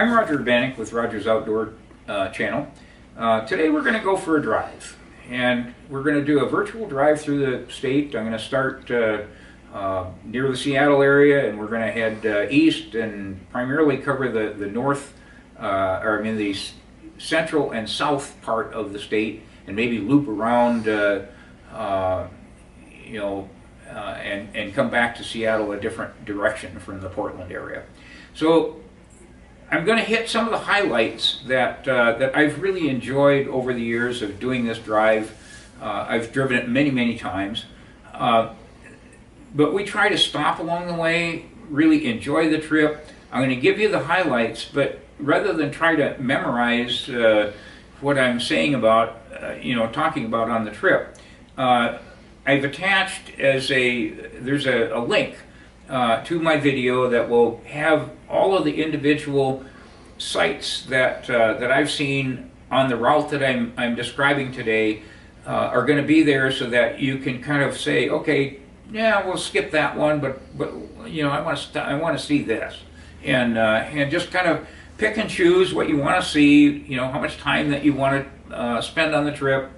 I'm Roger Urbaniak with Rogers Outdoor Channel. Today we're going to go for a drive, and we're going to do a virtual drive through the state. I'm going to start near the Seattle area, and we're going to head east and primarily cover the north, the central and south part of the state, and maybe loop around, and come back to Seattle a different direction from the Portland area. So I'm going to hit some of the highlights that I've really enjoyed over the years of doing this drive. I've driven it many times, but we try to stop along the way, really enjoy the trip. I'm going to give you the highlights, but rather than try to memorize what I'm saying about, talking about on the trip, I've attached there's a link to my video that will have all of the individual sites that I've seen on the route that I'm describing today are going to be there, so that you can kind of say, okay, yeah, we'll skip that one, but I want to see this, and just kind of pick and choose what you want to see, how much time that you want to spend on the trip,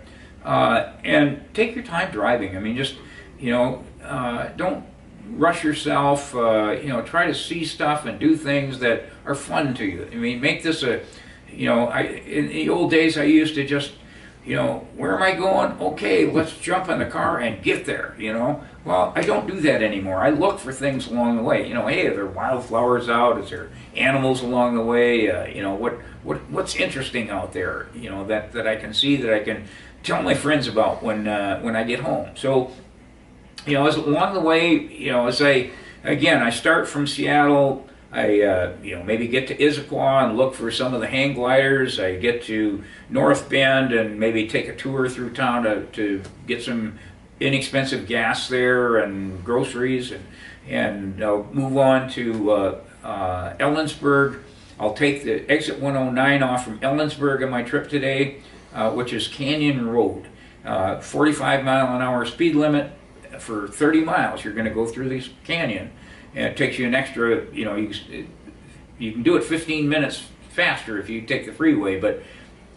and take your time driving. I mean, just don't rush yourself. Try to see stuff and do things that are fun to you. I mean, make this in the old days I used to just, where am I going? Okay, let's jump in the car and get there, Well, I don't do that anymore. I look for things along the way. Hey, are there wildflowers out? Is there animals along the way? What's interesting out there, that I can see, that I can tell my friends about when I get home. So, as along the way, I start from Seattle, I maybe get to Issaquah and look for some of the hang gliders. I get to North Bend and maybe take a tour through town to get some inexpensive gas there and groceries, and I'll move on to Ellensburg. I'll take the exit 109 off from Ellensburg on my trip today, which is Canyon Road. 45-mile-an-hour speed limit. For 30 miles, you're going to go through this canyon, and it takes you an extra, you can do it 15 minutes faster if you take the freeway, but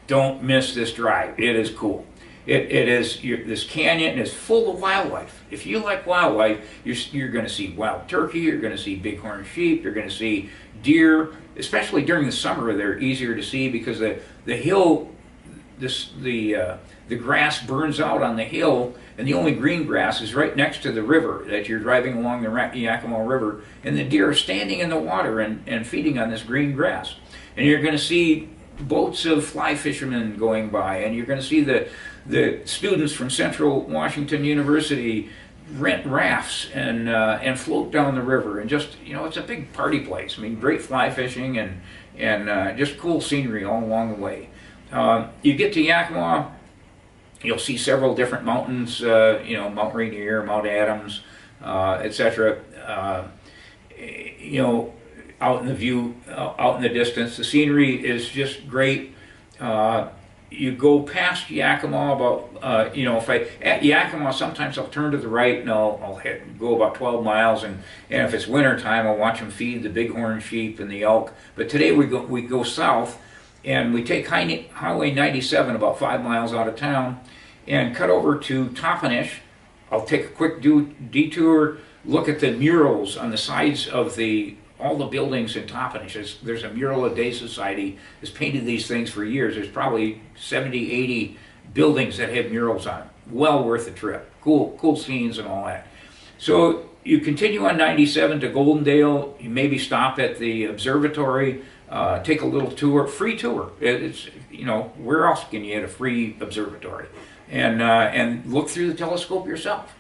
don't miss this drive. It is cool. This canyon is full of wildlife. If you like wildlife, you're going to see wild turkey, you're going to see bighorn sheep, you're going to see deer. Especially during the summer, they're easier to see because the hill, the grass burns out on the hill, and the only green grass is right next to the river that you're driving along the Yakima River, and the deer are standing in the water and feeding on this green grass. And you're going to see boats of fly fishermen going by, and you're going to see the students from Central Washington University rent rafts and float down the river, and just, it's a big party place. I mean, great fly fishing and just cool scenery all along the way. You get to Yakima, you'll see several different mountains, Mount Rainier, Mount Adams, etc. Out in the view, out in the distance, the scenery is just great. You go past Yakima about, at Yakima, sometimes I'll turn to the right and I'll go about 12 miles, and if it's winter time, I'll watch them feed the bighorn sheep and the elk. But today we go south, and we take Highway 97 about 5 miles out of town and cut over to Toppenish. I'll take a quick detour, look at the murals on the sides of all the buildings in Toppenish. There's a Mural a Day Society that's painted these things for years. There's probably 70, 80 buildings that have murals on them. Well worth the trip. Cool scenes and all that. So you continue on 97 to Goldendale. You maybe stop at the observatory, take a little tour, free tour. It's, where else can you get a free observatory? And look through the telescope yourself.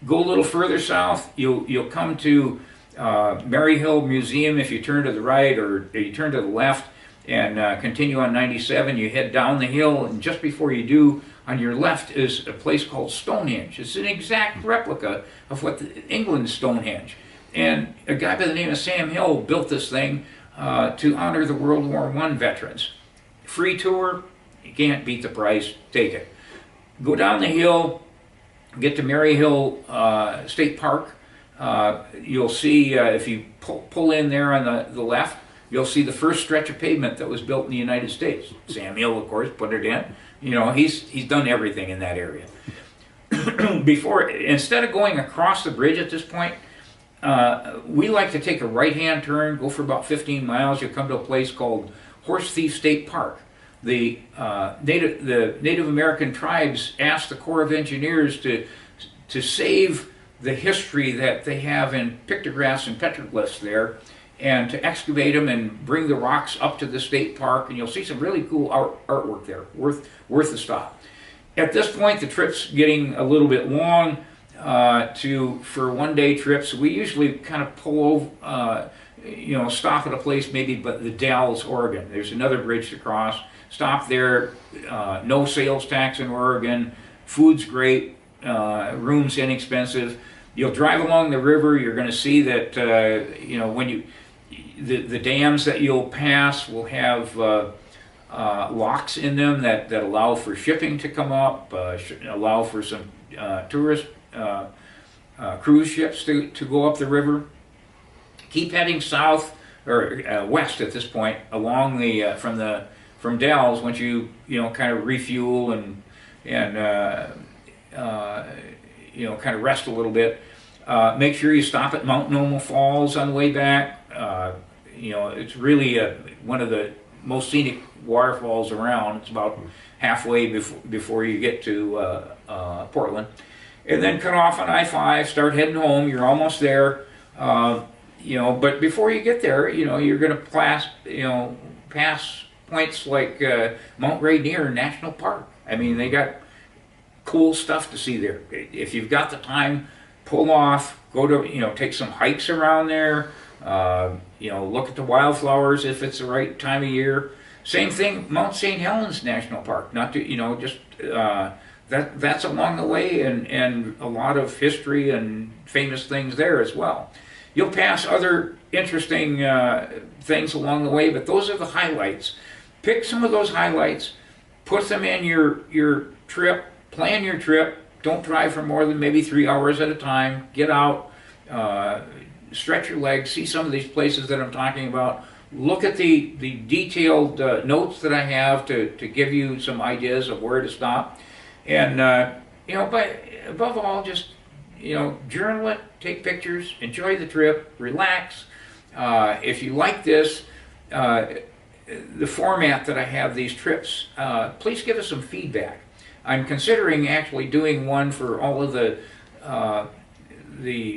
Go a little further south, you'll come to Maryhill Museum if you turn to the right, or you turn to the left and continue on 97. You head down the hill, and just before you do, on your left is a place called Stonehenge. It's an exact replica of what England's Stonehenge. And a guy by the name of Sam Hill built this thing to honor the World War I veterans. Free tour, you can't beat the price, take it. Go down the hill, get to Maryhill State Park. You'll see, if you pull in there on the left, you'll see the first stretch of pavement that was built in the United States. Samuel, of course, put it in. You know, he's done everything in that area. Instead of going across the bridge at this point, we like to take a right-hand turn, go for about 15 miles. You'll come to a place called Horse Thief State Park. The Native American tribes asked the Corps of Engineers to save the history that they have in pictographs and petroglyphs there, and to excavate them and bring the rocks up to the state park, and you'll see some really cool artwork there, worth a stop. At this point, the trip's getting a little bit long for one-day trips. We usually kind of pull over, stop at a place maybe but the Dalles, Oregon. There's another bridge to cross. Stop there. No sales tax in Oregon. Food's great. Room's inexpensive. You'll drive along the river. You're going to see that when the dams that you'll pass will have locks in them that allow for shipping to come up, allow for some tourist cruise ships to go up the river. Keep heading south or west at this point along the from Dalles. Once you kind of refuel and kind of rest a little bit. Make sure you stop at Mount Noma Falls on the way back. It's really one of the most scenic waterfalls around. It's about halfway before you get to Portland. And then cut off on I-5, start heading home. You're almost there. But before you get there, you're going to pass points like Mount Rainier National Park. I mean, they got cool stuff to see there. If you've got the time, pull off, go to, take some hikes around there, look at the wildflowers if it's the right time of year. Same thing, Mount St. Helens National Park, not to, that's along the way, and a lot of history and famous things there as well. You'll pass other interesting things along the way, but those are the highlights. Pick some of those highlights, put them in your trip, plan your trip. Don't drive for more than maybe 3 hours at a time. Get out, stretch your legs, see some of these places that I'm talking about. Look at the detailed notes that I have to give you some ideas of where to stop. And, but above all, just, journal it, take pictures, enjoy the trip, relax. If you like this, the format that I have these trips, please give us some feedback. I'm considering actually doing one for all of the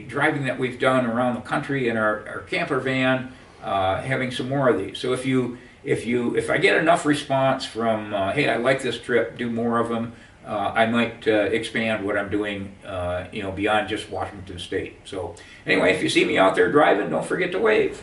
driving that we've done around the country in our camper van, having some more of these. So if I get enough response from, hey, I like this trip, do more of them, I might expand what I'm doing, beyond just Washington State. So anyway, if you see me out there driving, don't forget to wave.